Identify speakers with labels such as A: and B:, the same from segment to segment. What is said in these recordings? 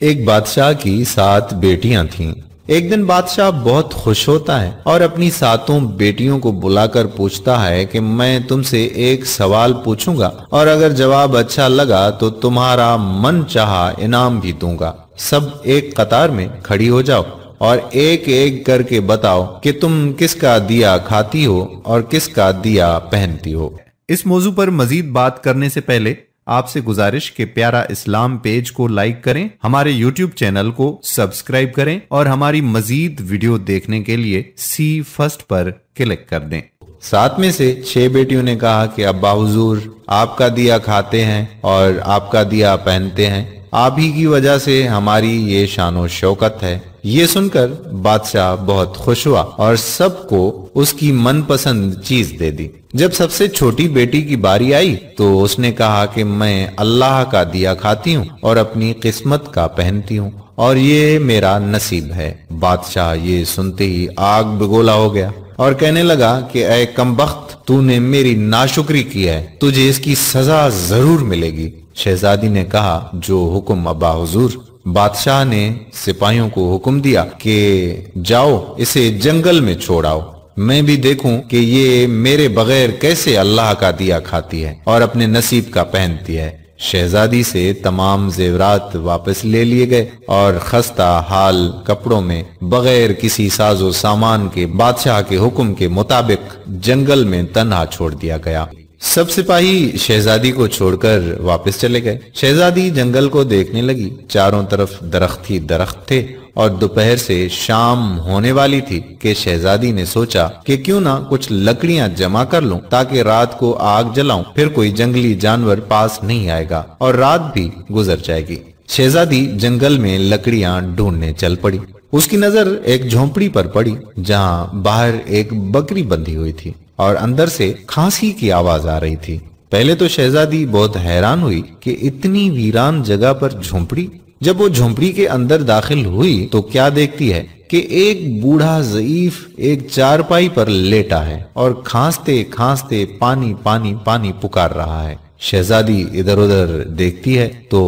A: ایک بادشاہ کی 7 بیٹیاں تھیں۔ ایک دن بادشاہ بہت خوش ہوتا ہے اور اپنی 7 بیٹیوں کو بلا کر پوچھتا ہے کہ میں تم سے ایک سوال پوچھوں گا اور اگر جواب اچھا لگا تو تمہارا من چاہا انعام بھی دوں گا۔ سب ایک قطار میں کھڑی ہو جاؤ اور ایک ایک کر کے بتاؤ کہ تم کس کا دیا کھاتی ہو اور کس کا دیا پہنتی ہو۔
B: اس موضوع پر مزید بات کرنے سے پہلے آپ سے گزارش کہ پیارا اسلام پیج کو لائک کریں، ہمارے یوٹیوب چینل کو سبسکرائب کریں اور ہماری مزید ویڈیو دیکھنے کے لیے سی فرسٹ پر کلک کر دیں۔
A: 7 میں سے 6 بیٹیوں نے کہا کہ ابا حضور آپ کا دیا کھاتے ہیں اور آپ کا دیا پہنتے ہیں، آپ ہی کی وجہ سے ہماری یہ شان و شوکت ہے۔ یہ سن کر بادشاہ بہت خوش ہوا اور سب کو اس کی من پسند چیز دے دی۔ جب سب سے چھوٹی بیٹی کی باری آئی تو اس نے کہا کہ میں اللہ کا دیا کھاتی ہوں اور اپنی قسمت کا پہنتی ہوں اور یہ میرا نصیب ہے۔ بادشاہ یہ سنتے ہی آگ بگولا ہو گیا اور کہنے لگا کہ اے کمبخت، تو نے میری ناشکری کی ہے، تجھے اس کی سزا ضرور ملے گی۔ شہزادی نے کہا جو حکم ابا حضور۔ بادشاہ نے سپاہیوں کو حکم دیا کہ جاؤ اسے جنگل میں چھوڑاؤ، میں بھی دیکھوں کہ یہ میرے بغیر کیسے اللہ کا دیا کھاتی ہے اور اپنے نصیب کا پہنتی ہے۔ شہزادی سے تمام زیورات واپس لے لیے گئے اور خستہ حال کپڑوں میں بغیر کسی ساز و سامان کے بادشاہ کے حکم کے مطابق جنگل میں تنہا چھوڑ دیا گیا۔ سب سپاہی شہزادی کو چھوڑ کر واپس چلے گئے۔ شہزادی جنگل کو دیکھنے لگی، چاروں طرف درخت ہی درخت تھے اور دوپہر سے شام ہونے والی تھی کہ شہزادی نے سوچا کہ کیوں نہ کچھ لکڑیاں جمع کر لوں تاکہ رات کو آگ جلاؤں، پھر کوئی جنگلی جانور پاس نہیں آئے گا اور رات بھی گزر جائے گی۔ شہزادی جنگل میں لکڑیاں ڈھونڈنے چل پڑی۔ اس کی نظر ایک جھونپڑی پر پڑی جہاں باہر ایک بکری بندھی ہوئی تھی اور اندر سے کھانسی کی آواز آ رہی تھی۔ پہلے تو شہزادی بہت حیران ہوئی کہ اتنی ویران جگہ پر جھونپڑی۔ جب وہ جھونپڑی کے اندر داخل ہوئی تو کیا دیکھتی ہے کہ ایک بوڑھا ضعیف ایک چارپائی پر لیٹا ہے اور کھانستے کھانستے پانی پانی پانی پکار رہا ہے۔ شہزادی ادھر ادھر دیکھتی ہے تو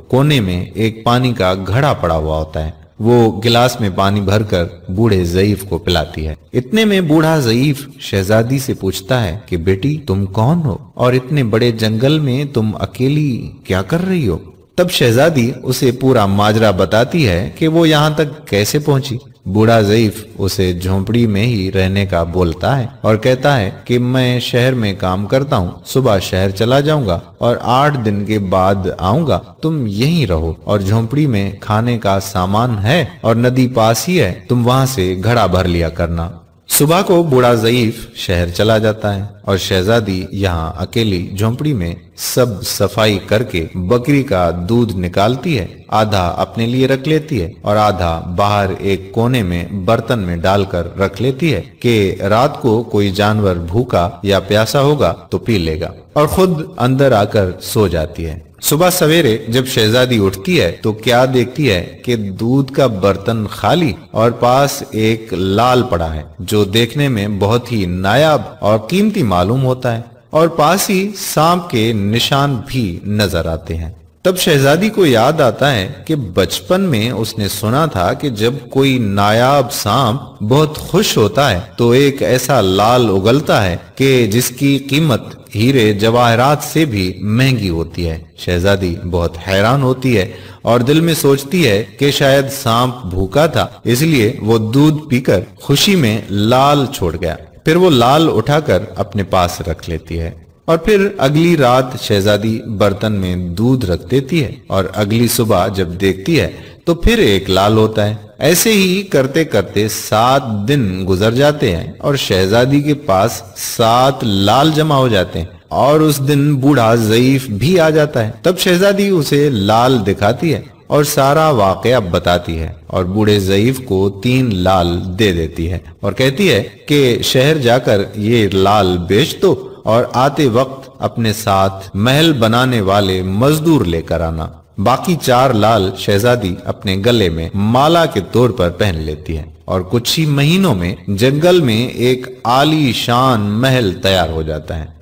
A: کونے میں ایک پانی کا گھڑا پڑا ہوا ہوتا ہے۔ وہ گلاس میں پانی بھر کر بوڑھے ضعیف کو پلاتی ہے۔ اتنے میں بوڑھا ضعیف شہزادی سے پوچھتا ہے کہ بیٹی تم کون ہو اور اتنے بڑے جنگل میں تم اکیلی کیا کر رہی ہو؟ تب شہزادی اسے پورا ماجرا بتاتی ہے کہ وہ یہاں تک کیسے پہنچی۔ بوڑھا ضعیف اسے جھونپڑی میں ہی رہنے کا بولتا ہے اور کہتا ہے کہ میں شہر میں کام کرتا ہوں، صبح شہر چلا جاؤں گا اور 8 دن کے بعد آؤں گا، تم یہیں رہو اور جھونپڑی میں کھانے کا سامان ہے اور ندی پاس ہی ہے، تم وہاں سے گھڑا بھر لیا کرنا۔ صبح کو بوڑھا ضعیف شہر چلا جاتا ہے اور شہزادی یہاں اکیلی جھونپڑی میں سب صفائی کر کے بکری کا دودھ نکالتی ہے، آدھا اپنے لیے رکھ لیتی ہے اور آدھا باہر ایک کونے میں برتن میں ڈال کر رکھ لیتی ہے کہ رات کو کوئی جانور بھوکا یا پیاسا ہوگا تو پی لے گا، اور خود اندر آ کر سو جاتی ہے۔ صبح سویرے جب شہزادی اٹھتی ہے تو کیا دیکھتی ہے کہ دودھ کا برتن خالی اور پاس ایک لال پڑا ہے جو دیکھنے میں بہت ہی نایاب اور قیمتی معلوم ہوتا ہے، اور پاس ہی سانپ کے نشان بھی نظر آتے ہیں۔ تب شہزادی کو یاد آتا ہے کہ بچپن میں اس نے سنا تھا کہ جب کوئی نایاب سانپ بہت خوش ہوتا ہے تو ایک ایسا لال اگلتا ہے کہ جس کی قیمت ہیرے جواہرات سے بھی مہنگی ہوتی ہے۔ شہزادی بہت حیران ہوتی ہے اور دل میں سوچتی ہے کہ شاید سانپ بھوکا تھا، اس لیے وہ دودھ پی کر خوشی میں لال چھوڑ گیا۔ پھر وہ لال اٹھا کر اپنے پاس رکھ لیتی ہے اور پھر اگلی رات شہزادی برتن میں دودھ رکھ دیتی ہے اور اگلی صبح جب دیکھتی ہے تو پھر ایک لال ہوتا ہے۔ ایسے ہی کرتے کرتے 7 دن گزر جاتے ہیں اور شہزادی کے پاس 7 لال جمع ہو جاتے ہیں اور اس دن بوڑھا ضعیف بھی آ جاتا ہے۔ تب شہزادی اسے لال دکھاتی ہے اور سارا واقعہ بتاتی ہے اور بوڑھے ضعیف کو 3 لال دے دیتی ہے اور کہتی ہے کہ شہر جا کر یہ لال بیچ دو اور آتے وقت اپنے ساتھ محل بنانے والے مزدور لے کر آنا۔ باقی 4 لال شہزادی اپنے گلے میں مالا کے طور پر پہن لیتی ہے اور کچھ ہی مہینوں میں جنگل میں ایک عالی شان محل تیار ہو جاتا ہے۔